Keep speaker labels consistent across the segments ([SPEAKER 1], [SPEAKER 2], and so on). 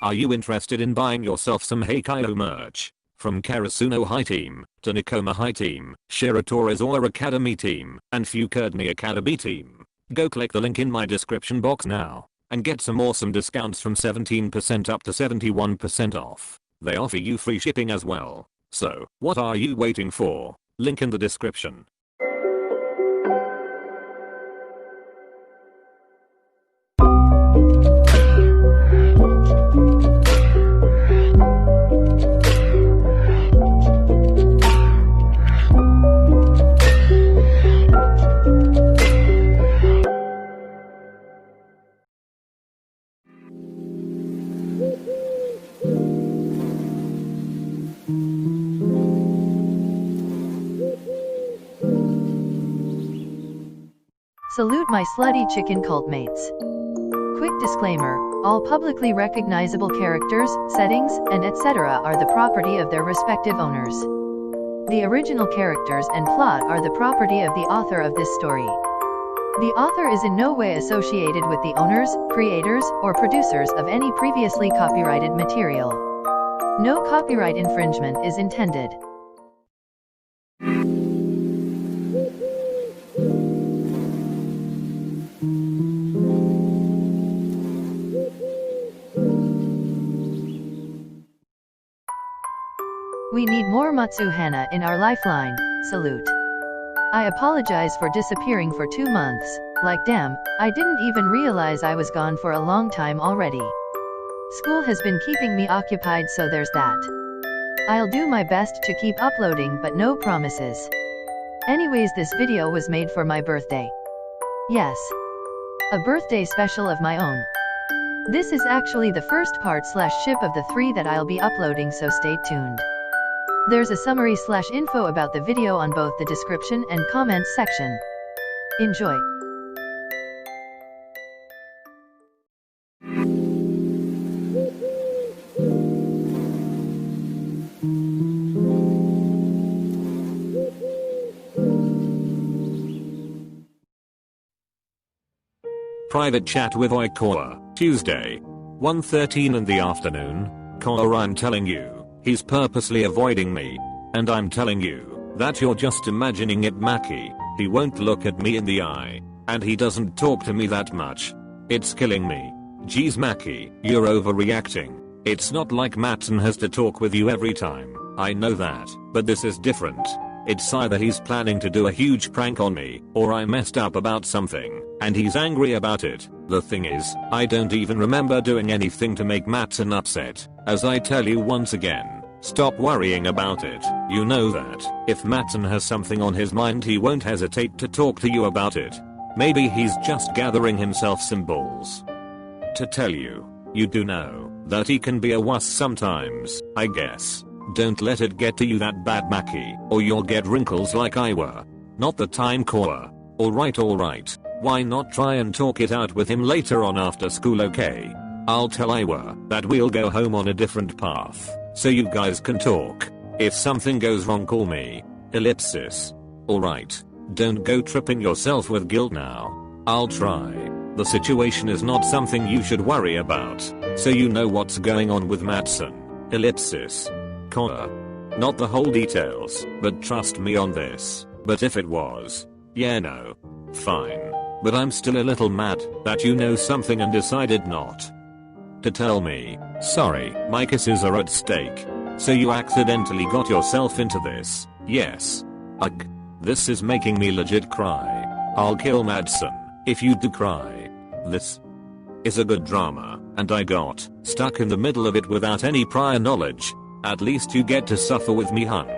[SPEAKER 1] Are you interested in buying yourself some Haikyuu merch? From Karasuno High Team, to Nikoma High Team, Shiratorizawa Academy Team, and Fukurni Academy Team. Go click the link in my description box now, and get some awesome discounts from 17% up to 71% off. They offer you free shipping as well. So, what are you waiting for? Link in the description.
[SPEAKER 2] Salute my slutty chicken cult mates. Quick disclaimer, all publicly recognizable characters, settings, and etc. are the property of their respective owners. The original characters and plot are the property of the author of this story. The author is in no way associated with the owners, creators, or producers of any previously copyrighted material. No copyright infringement is intended. We need more Matsuhana in our lifeline, salute. I apologize for disappearing for 2 months, like damn, I didn't even realize I was gone for a long time already. School has been keeping me occupied, so there's that. I'll do my best to keep uploading, but no promises. Anyways, this video was made for my birthday. Yes. A birthday special of my own. This is actually the first part/ship of the 3 that I'll be uploading, so stay tuned. There's a summary/info about the video on both the description and comments section. Enjoy.
[SPEAKER 1] Private chat with Oikawa, Tuesday, 1:13 in the afternoon. Kawa, I'm telling you, he's purposely avoiding me. And I'm telling you, that you're just imagining it, Maki. He won't look at me in the eye. And he doesn't talk to me that much. It's killing me. Jeez Maki, you're overreacting. It's not like Matsun has to talk with you every time. I know that, but this is different. It's either he's planning to do a huge prank on me, or I messed up about something, and he's angry about it. The thing is, I don't even remember doing anything to make Matsun upset. As I tell you once again, stop worrying about it. You know that, if Matsun has something on his mind, he won't hesitate to talk to you about it. Maybe he's just gathering himself some balls to tell you. You do know that he can be a wuss sometimes, I guess. Don't let it get to you that bad, Maki, or you'll get wrinkles like I were. Not the time, Kawa. Alright. Why not try and talk it out with him later on after school, okay? I'll tell Iwa that we'll go home on a different path, so you guys can talk. If something goes wrong, call me. Ellipsis. Alright. Don't go tripping yourself with guilt now. I'll try. The situation is not something you should worry about, so you know what's going on with Matsun. Ellipsis. Kawa. Not the whole details, but trust me on this. But if it was, yeah, no. Fine. But I'm still a little mad that you know something and decided not to tell me. Sorry, my kisses are at stake. So you accidentally got yourself into this. Yes. Ugh. This is making me legit cry. I'll kill Matsun if you do cry. This is a good drama, and I got stuck in the middle of it without any prior knowledge. At least you get to suffer with me, hun.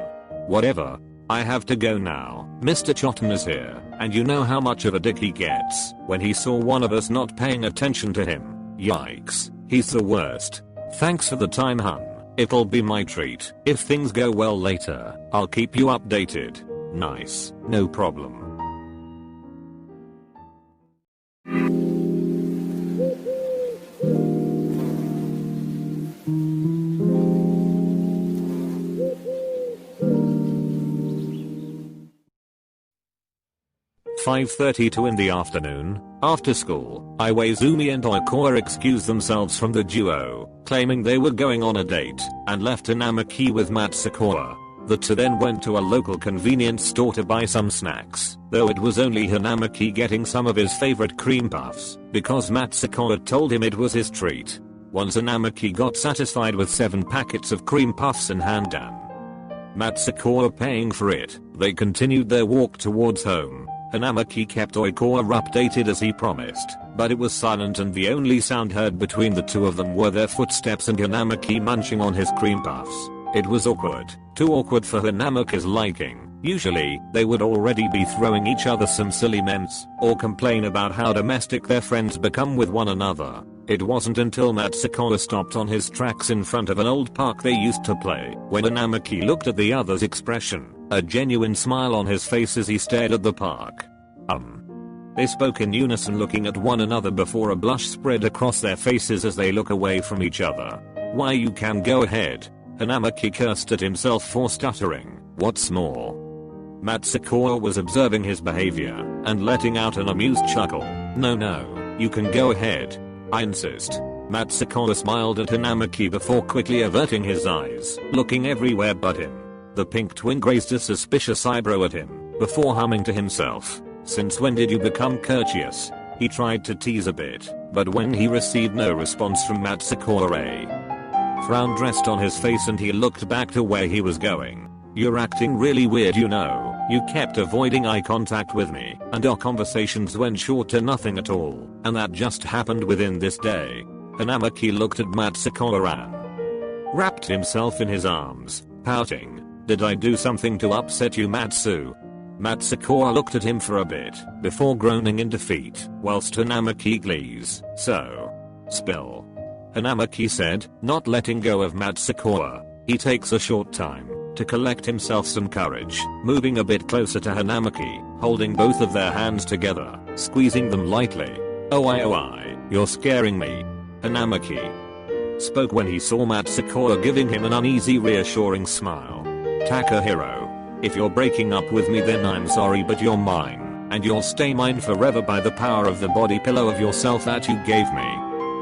[SPEAKER 1] Whatever. I have to go now. Mr. Chotten is here, and you know how much of a dick he gets when he saw one of us not paying attention to him. Yikes. He's the worst. Thanks for the time, hun. It'll be my treat. If things go well later, I'll keep you updated. Nice. No problem. 5:32 in the afternoon, after school, Iwaizumi and Oikawa excuse themselves from the duo claiming they were going on a date, and left hanamaki with Matsukawa. The two then went to a local convenience store to buy some snacks, though it was only hanamaki getting some of his favorite cream puffs, because Matsukawa told him it was his treat. Once hanamaki got satisfied with 7 packets of cream puffs in hand and Matsukawa paying for it, they continued their walk towards home. Hanamaki kept Oikawa updated as he promised, but it was silent and the only sound heard between the two of them were their footsteps and hanamaki munching on his cream puffs. It was awkward, too awkward for hanamaki's liking. Usually, they would already be throwing each other some silly memes, or complain about how domestic their friends become with one another. It wasn't until Matsukawa stopped on his tracks in front of an old park they used to play, when hanamaki looked at the other's expression, a genuine smile on his face as he stared at the park. They spoke in unison, looking at one another before a blush spread across their faces as they look away from each other. "Why, you can go ahead." Hanamaki cursed at himself for stuttering. "What's more?" Matsukawa was observing his behavior and letting out an amused chuckle. No, you can go ahead. I insist." Matsukawa smiled at hanamaki before quickly averting his eyes, looking everywhere but him. The pink twin raised a suspicious eyebrow at him, before humming to himself. "Since when did you become courteous?" He tried to tease a bit, but when he received no response from Matsukawa, frown dressed on his face and he looked back to where he was going. "You're acting really weird, you know. You kept avoiding eye contact with me, and our conversations went short to nothing at all, and that just happened within this day." Hanamaki looked at Matsukawa and wrapped himself in his arms, pouting. "Did I do something to upset you, Matsu?" Matsukawa looked at him for a bit, before groaning in defeat, whilst hanamaki glees. "So, spill." Hanamaki said, not letting go of Matsukawa. He takes a short time to collect himself some courage, moving a bit closer to hanamaki, holding both of their hands together, squeezing them lightly. "OI, you're scaring me." Hanamaki spoke when he saw Matsukawa giving him an uneasy reassuring smile. "Takahiro, if you're breaking up with me then I'm sorry, but you're mine, and you'll stay mine forever by the power of the body pillow of yourself that you gave me."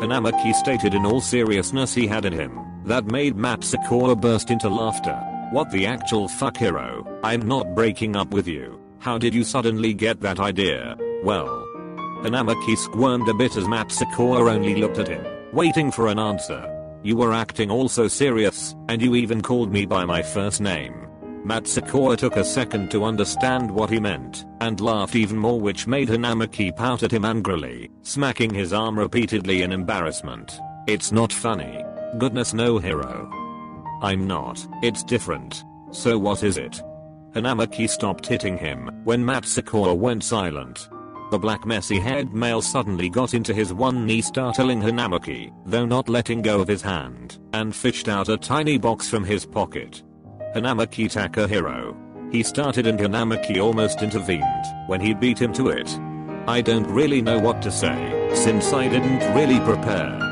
[SPEAKER 1] Hanamaki stated in all seriousness he had in him. That made Matsukawa burst into laughter. "What the actual fuck, hero? I'm not breaking up with you. How did you suddenly get that idea?" "Well." Hanamaki squirmed a bit as Matsukawa only looked at him, waiting for an answer. "You were acting all so serious, and you even called me by my first name." Matsukawa took a second to understand what he meant, and laughed even more, which made hanamaki pout at him angrily, smacking his arm repeatedly in embarrassment. "It's not funny." "Goodness no, hero. I'm not. It's different." "So what is it?" Hanamaki stopped hitting him when Matsukawa went silent. The black messy-haired male suddenly got into his one knee, startling hanamaki, though not letting go of his hand, and fished out a tiny box from his pocket. "Hanamaki Takahiro." He started and hanamaki almost intervened when he beat him to it. "I don't really know what to say, since I didn't really prepare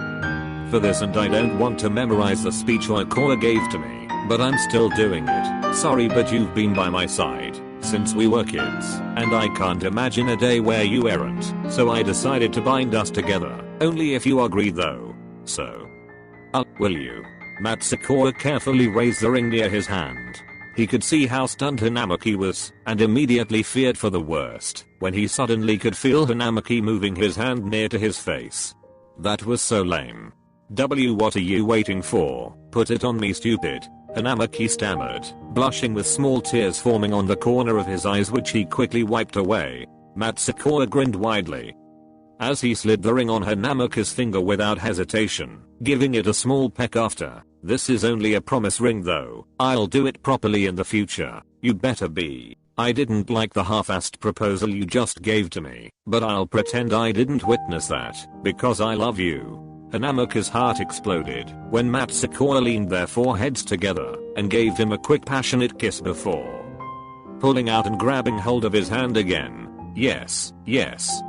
[SPEAKER 1] for this and I don't want to memorize the speech Oikawa gave to me, but I'm still doing it. Sorry, but you've been by my side since we were kids, and I can't imagine a day where you aren't, so I decided to bind us together, only if you agree though. So, will you?" Matsukawa carefully raised the ring near his hand. He could see how stunned hanamaki was, and immediately feared for the worst, when he suddenly could feel hanamaki moving his hand near to his face. That was so lame. What are you waiting for? Put it on me, stupid." Hanamaki stammered, blushing with small tears forming on the corner of his eyes, which he quickly wiped away. Matsukawa grinned widely as he slid the ring on hanamaki's finger without hesitation, giving it a small peck after. "This is only a promise ring though. I'll do it properly in the future. You better be. I didn't like the half-assed proposal you just gave to me, but I'll pretend I didn't witness that, because I love you." Hanamaki's heart exploded when Matsukawa leaned their foreheads together and gave him a quick passionate kiss before pulling out and grabbing hold of his hand again. Yes,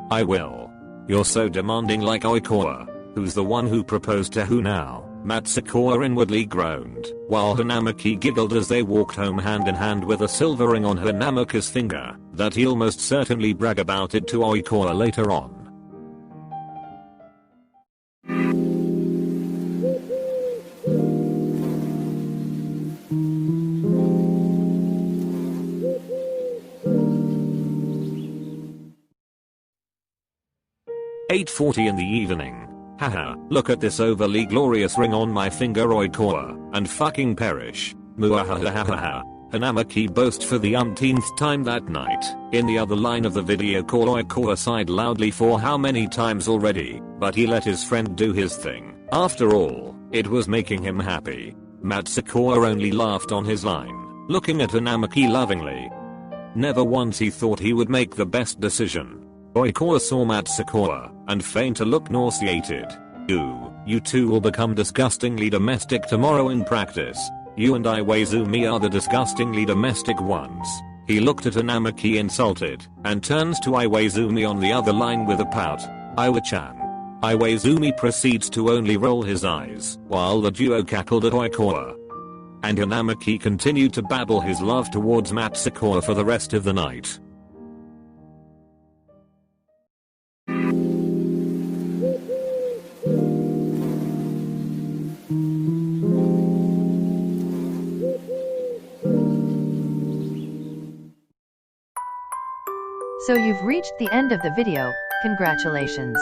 [SPEAKER 1] I will. You're so demanding, like Oikawa. Who's the one who proposed to who now? Matsukawa inwardly groaned, while hanamaki giggled as they walked home hand in hand with a silver ring on hanamaki's finger that he'll most certainly brag about it to Oikawa later on. 8:40 in the evening. Haha, look at this overly glorious ring on my finger, Oikawa, and fucking perish. Muahahahaha. Hanamaki boast for the umpteenth time that night. In the other line of the video call, Oikawa sighed loudly for how many times already, but he let his friend do his thing. After all, it was making him happy. Matsukawa only laughed on his line, looking at Hanamaki lovingly. Never once he thought he would make the best decision. Oikawa saw Matsukawa and feigned to look nauseated. You two will become disgustingly domestic tomorrow in practice. You and Iwaizumi are the disgustingly domestic ones. He looked at Hanamaki insulted and turns to Iwaizumi on the other line with a pout. Iwa-chan. Iwaizumi proceeds to only roll his eyes while the duo cackled at Oikawa. And Hanamaki continued to babble his love towards Matsukawa for the rest of the night.
[SPEAKER 2] So you've reached the end of the video, congratulations.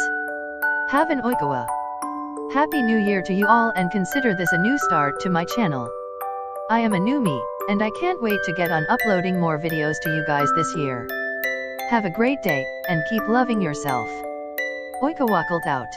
[SPEAKER 2] Have an Oikawa. Happy New Year to you all, and consider this a new start to my channel. I am a new me, and I can't wait to get on uploading more videos to you guys this year. Have a great day, and keep loving yourself. OIKAWAKULT out.